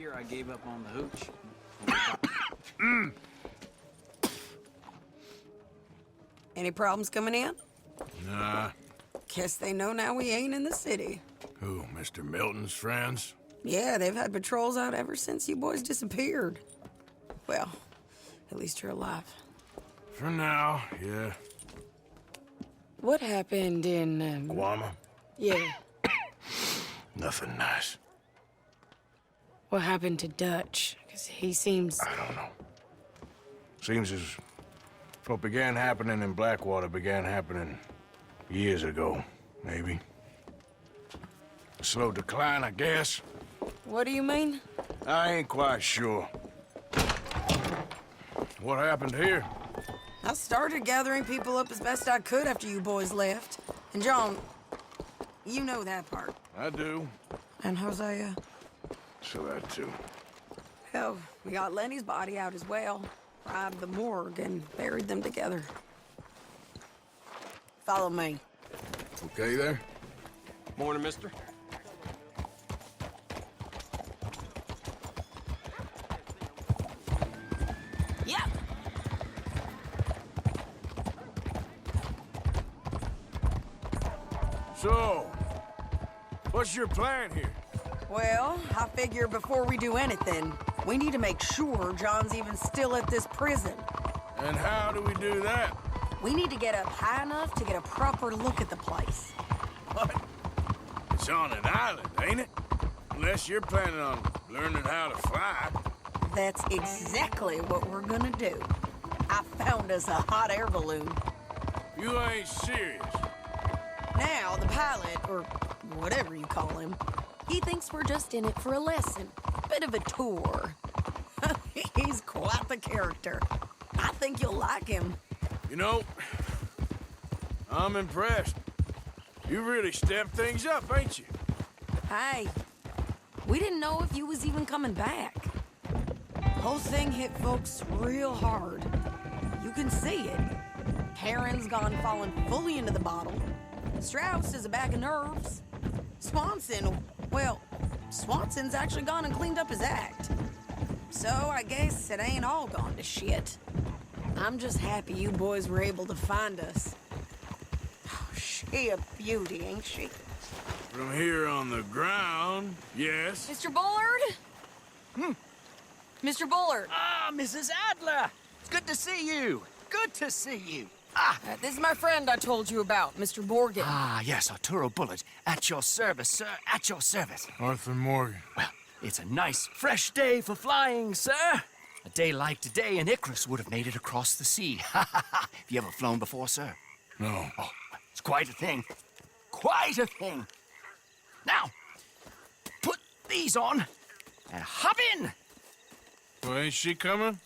year I gave up on the hooch. Any problems coming in? Nah. Guess they know now we ain't in the city. Who, Mr. Milton's friends? Yeah, they've had patrols out ever since you boys disappeared. Well, at least you're alive. For now, yeah. What happened in, Guama? Yeah. Nothing nice. What happened to Dutch? Because he seems... I don't know. Seems as what began happening in Blackwater began happening years ago, maybe. A slow decline, I guess. What do you mean? I ain't quite sure. What happened here? I started gathering people up as best I could after you boys left. And John, you know that part. I do. And Hosea? So that too. Hell, we got Lenny's body out as well. Robbed the morgue and buried them together. Follow me. Okay there? Morning, mister. Yep. So, what's your plan here? Well, I figure before we do anything, we need to make sure John's even still at this prison. And how do we do that? We need to get up high enough to get a proper look at the place. What? It's on an island, ain't it? Unless you're planning on learning how to fly. That's exactly what we're gonna do. I found us a hot air balloon. You ain't serious. Now, the pilot, or whatever you call him, he thinks we're just in it for a lesson. Bit of a tour. He's quite the character. I think you'll like him. You know, I'm impressed. You really stepped things up, ain't you? Hey, we didn't know if you was even coming back. The whole thing hit folks real hard. You can see it. Karen's gone falling fully into the bottle. Strauss is a bag of nerves. Swanson's actually gone and cleaned up his act. So I guess it ain't all gone to shit. I'm just happy you boys were able to find us. Oh, she a beauty, ain't she? From here on the ground, yes. Mr. Bullard? Mr. Bullard. Ah, Mrs. Adler! It's good to see you. Good to see you. This is my friend I told you about, Mr. Morgan. Ah, yes, Arturo Bullard. At your service, sir. At your service. Arthur Morgan. Well, it's a nice, fresh day for flying, sir. A day like today, an Icarus would have made it across the sea. Have you ever flown before, sir? No. Oh, it's quite a thing. Quite a thing. Now, put these on and hop in. Well, ain't she coming?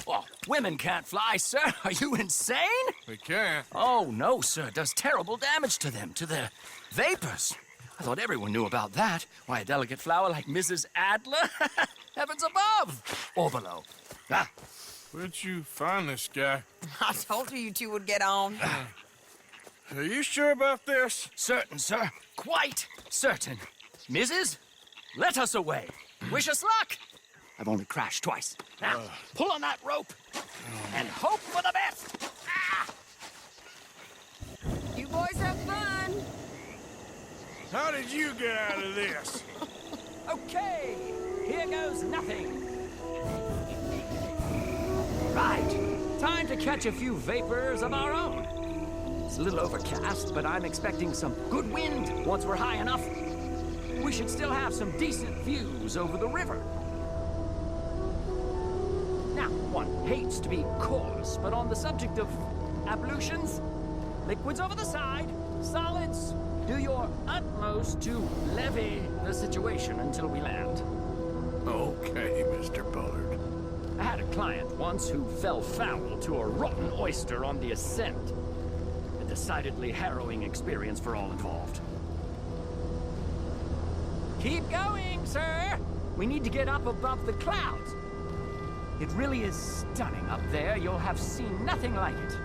Well, women can't fly, sir. Are you insane? They can't. Oh, no, sir. It does terrible damage to them, to their vapors. I thought everyone knew about that. Why, a delicate flower like Mrs. Adler? Heavens above. Or below. Where'd you find this guy? I told you two would get on. Are you sure about this? Certain, sir. Quite certain. Mrs., let us away. Wish us luck. I've only crashed twice. Now, pull on that rope and hope for the best. You boys have fun. How did you get out of this? Okay, here goes nothing. Right, time to catch a few vapors of our own. It's a little overcast, but I'm expecting some good wind once we're high enough. We should still have some decent views over the river. Now, one hates to be coarse, but on the subject of ablutions, liquids over the side, solids, do your utmost to levy the situation until we land. Okay, Mr. Bullard. I had a client once who fell foul to a rotten oyster on the ascent. A decidedly harrowing experience for all involved. Keep going, sir! We need to get up above the clouds. It really is stunning up there. You'll have seen nothing like it.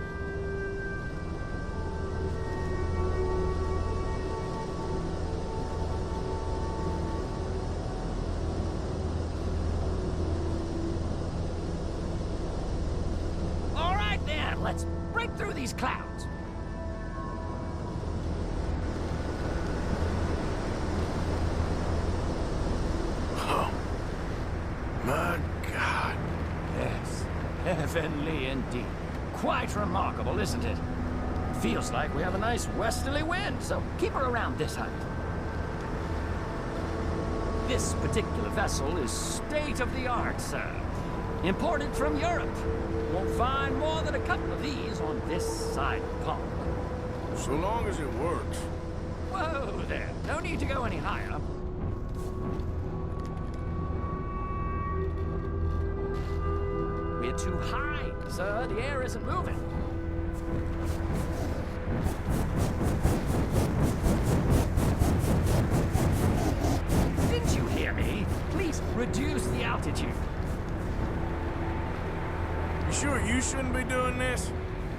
through these clouds. Oh, my God. Yes, heavenly indeed. Quite remarkable, isn't it? Feels like we have a nice westerly wind, so keep her around this height. This particular vessel is state-of-the-art, sir. Imported from Europe. Won't find more than a couple of these on this side of the pond. So long as it works. Whoa there, no need to go any higher. We're too high, sir. The air isn't moving. Didn't you hear me? Please reduce the altitude. You sure you shouldn't be doing this?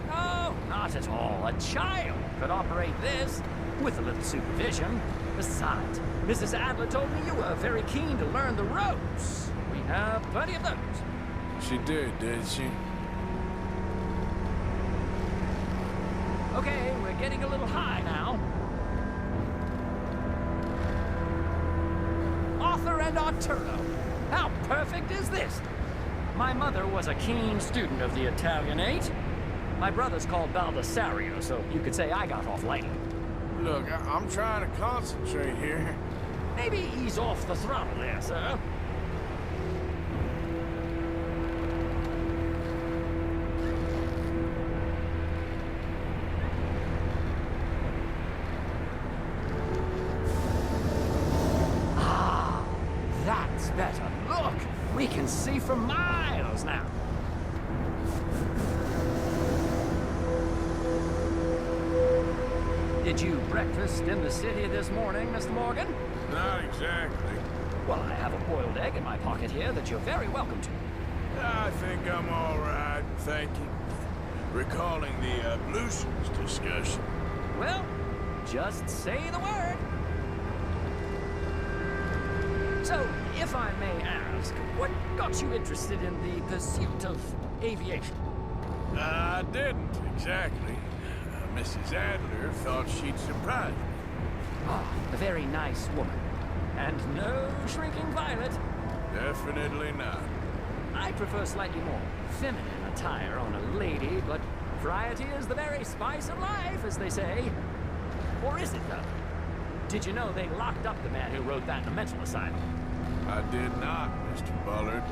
No, not at all. A child could operate this with a little supervision. Besides, Mrs. Adler told me you were very keen to learn the ropes. We have plenty of those. She did she? Okay, we're getting a little high now. Arthur and Arturo. How perfect is this? My mother was a keen student of the Italianate. My brother's called Baldessario, so you could say I got off lightly. Look, I'm trying to concentrate here. Maybe ease off the throttle there, sir. That's better. Look, we can see for miles now. Did you breakfast in the city this morning, Mr. Morgan? Not exactly. Well, I have a boiled egg in my pocket here that you're very welcome to. I think I'm all right, thank you. Recalling the ablutions discussion. Well, just say the word. So, if I may ask, what got you interested in the pursuit of aviation? I didn't, exactly. Mrs. Adler thought she'd surprise me. Ah, a very nice woman. And no shrinking violet. Definitely not. I prefer slightly more feminine attire on a lady, but variety is the very spice of life, as they say. Or is it, though? Did you know they locked up the man who wrote that in a mental asylum? I did not, Mr. Bullard.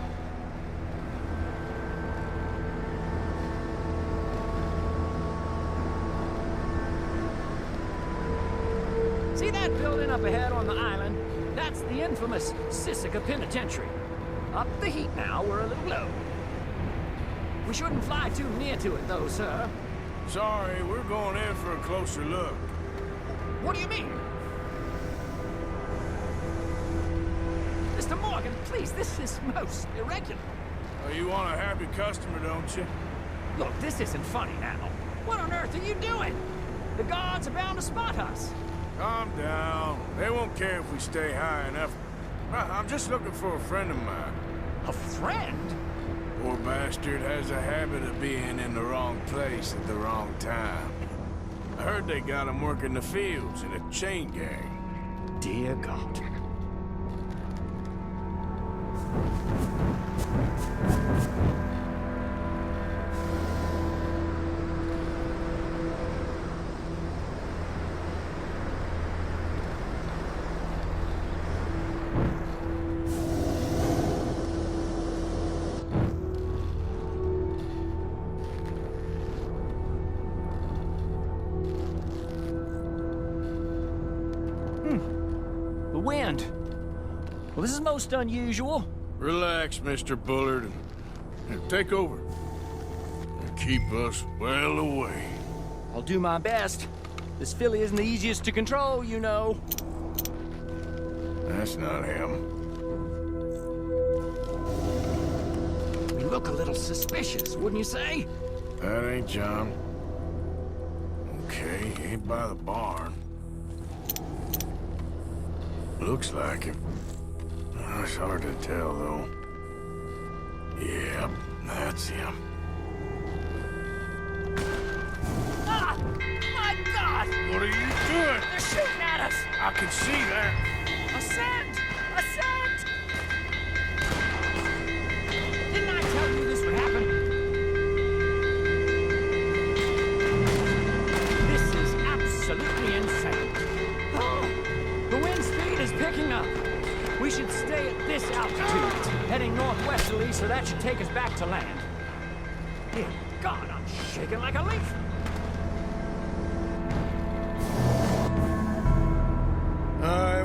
See that building up ahead on the island? That's the infamous Sisika Penitentiary. Up the heat now, we're a little low. We shouldn't fly too near to it, though, sir. Sorry, we're going in for a closer look. What do you mean? Mr. Morgan, please, this is most irregular. Oh, you want a happy customer, don't you? Look, this isn't funny now. What on earth are you doing? The guards are bound to spot us. Calm down. They won't care if we stay high enough. I'm just looking for a friend of mine. A friend? Poor bastard has a habit of being in the wrong place at the wrong time. I heard they got him working the fields in a chain gang. Dear God. The wind. Well, this is most unusual. Relax, Mr. Bullard. Here, take over. And keep us well away. I'll do my best. This filly isn't the easiest to control, you know. That's not him. We look a little suspicious, wouldn't you say? That ain't John. Okay, he ain't by the barn. Looks like him. It's hard to tell, though. Yep, that's him. Good. They're shooting at us! I can see that. Ascend! Ascend! Didn't I tell you this would happen? This is absolutely insane. The wind speed is picking up. We should stay at this altitude, heading northwesterly, so that should take us back to land. Dear God, I'm shaking like a leaf.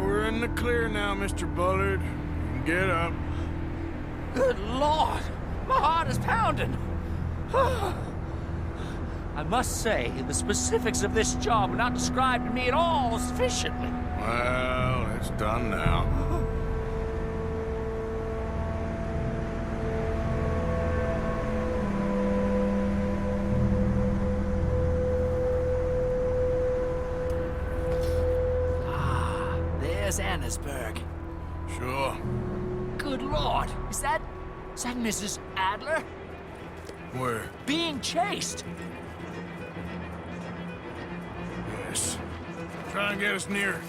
We're in the clear now, Mr. Bullard. You can get up. Good Lord! My heart is pounding! I must say, the specifics of this job were not described to me at all sufficiently. Well, it's done now. There's Annesburg. Sure. Good Lord! Is that Mrs. Adler? Where? Being chased! Yes. Try and get us near.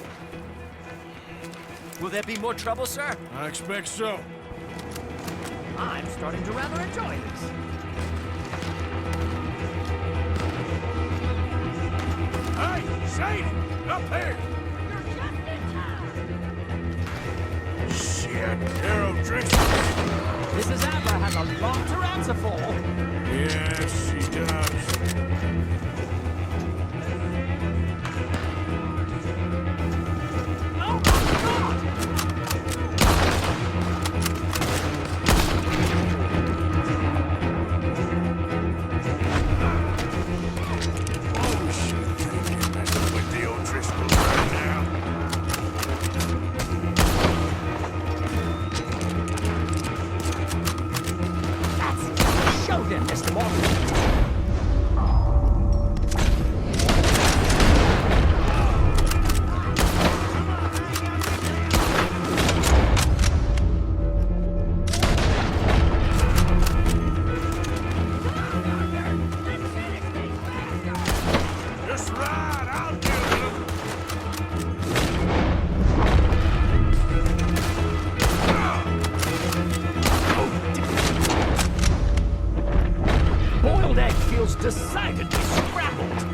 Will there be more trouble, sir? I expect so. I'm starting to rather enjoy this. Hey, Sadie! Up here! You're just in time! Shit, Arrow drinks. Mrs. Adler has a lot to answer for. Yes, she does. Oh, my God! Oh, shit. Can't mess with the old Driscoll right now. Show them, Mr. Morgan. Just ride, I'll deal with them. Boiled egg feels decidedly scrambled.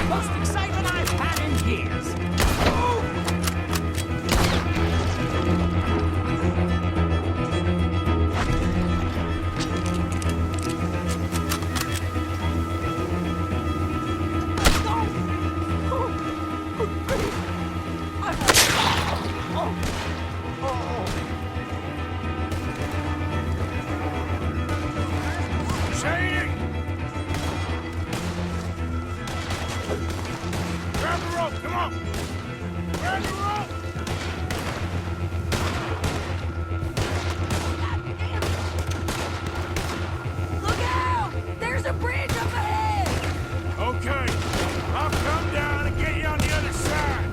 Most excitement I've had in years. Sadie! Grab the rope, come on! Grab the rope! Look out! There's a bridge up ahead! Okay, I'll come down and get you on the other side.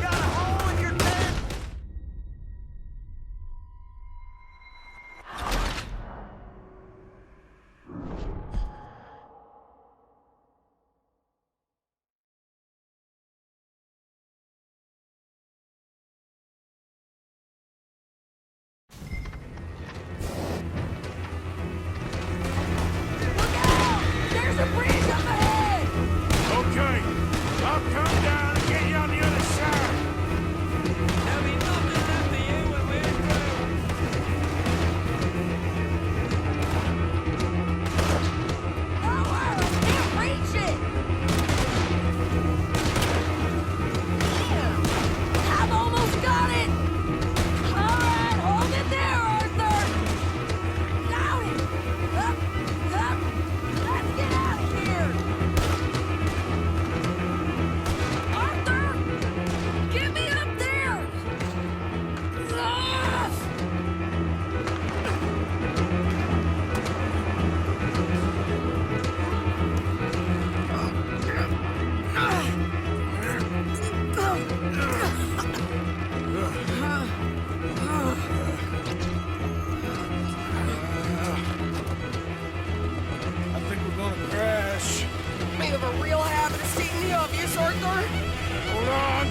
Got a hole in your tent? Arthur! Hold on.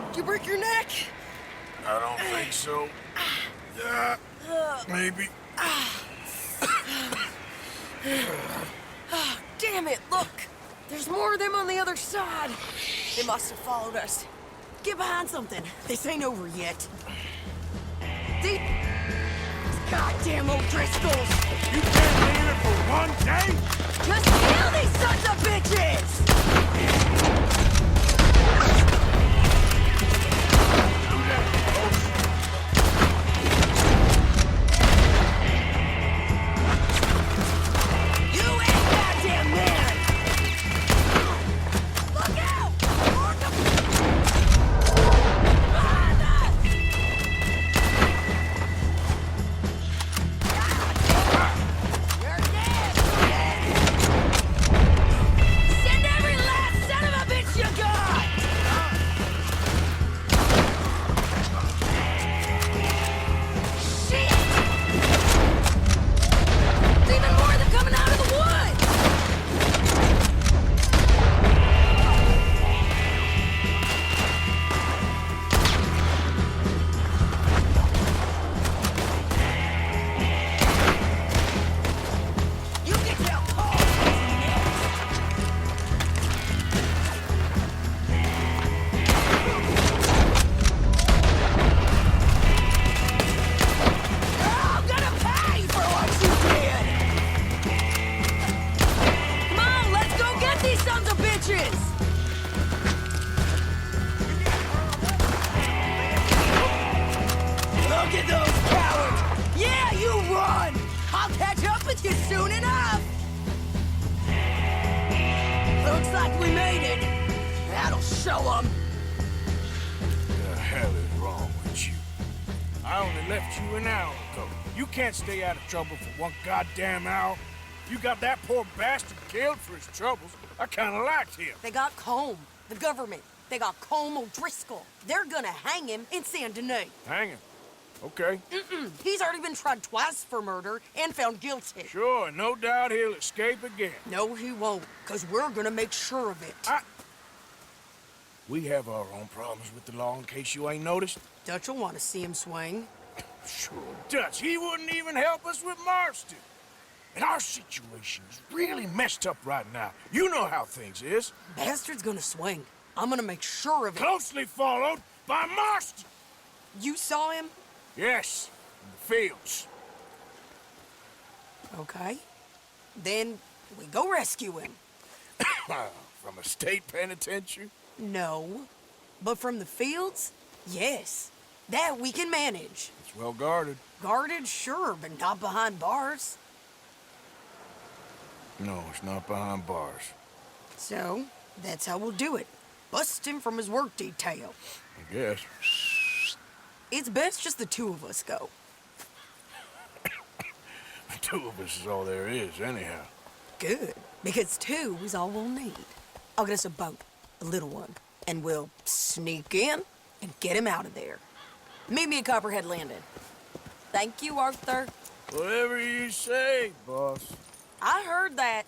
Did you break your neck? I don't think so. Maybe. Damn it, look! There's more of them on the other side. They must have followed us. Get behind something. This ain't over yet. These goddamn O'Driscolls! You can't leave it for one day? Just kill these sons of bitches! You ain't goddamn man! Look out! Behind us! You're dead! Send every last son of a bitch you got! Shit! There's even more of them coming out of the woods! You can tell Paul's next! I'm gonna pay for what you did! Come on, let's go get these sons of bitches! Look at those cowards! Yeah, you run! I'll catch up with you soon enough! Looks like we made it. That'll show them. The hell is wrong with you? I only left you an hour ago. You can't stay out of trouble for one goddamn hour. You got that poor bastard killed for his troubles. I kinda liked him. They got Combe, the government. They got Combe O'Driscoll. They're gonna hang him in Saint Denis. Hang him. Okay. He's already been tried twice for murder and found guilty. Sure, no doubt he'll escape again. No, he won't, because we're gonna make sure of it. We have our own problems with the law in case you ain't noticed. Dutch will want to see him swing. Sure, Dutch, he wouldn't even help us with Marston. And our situation is really messed up right now. You know how things is. Bastard's gonna swing. I'm gonna make sure of it. Closely followed by Marston. You saw him? Yes, in the fields. Okay. Then we go rescue him. From a state penitentiary? No. But from the fields? Yes. That we can manage. It's well guarded. Guarded, sure, but not behind bars. No, it's not behind bars. So, that's how we'll do it. Bust him from his work detail. I guess. It's best just the two of us go. The two of us is all there is, anyhow. Good, because two is all we'll need. I'll get us a boat, a little one, and we'll sneak in and get him out of there. Meet me at Copperhead Landing. Thank you, Arthur. Whatever you say, boss. I heard that.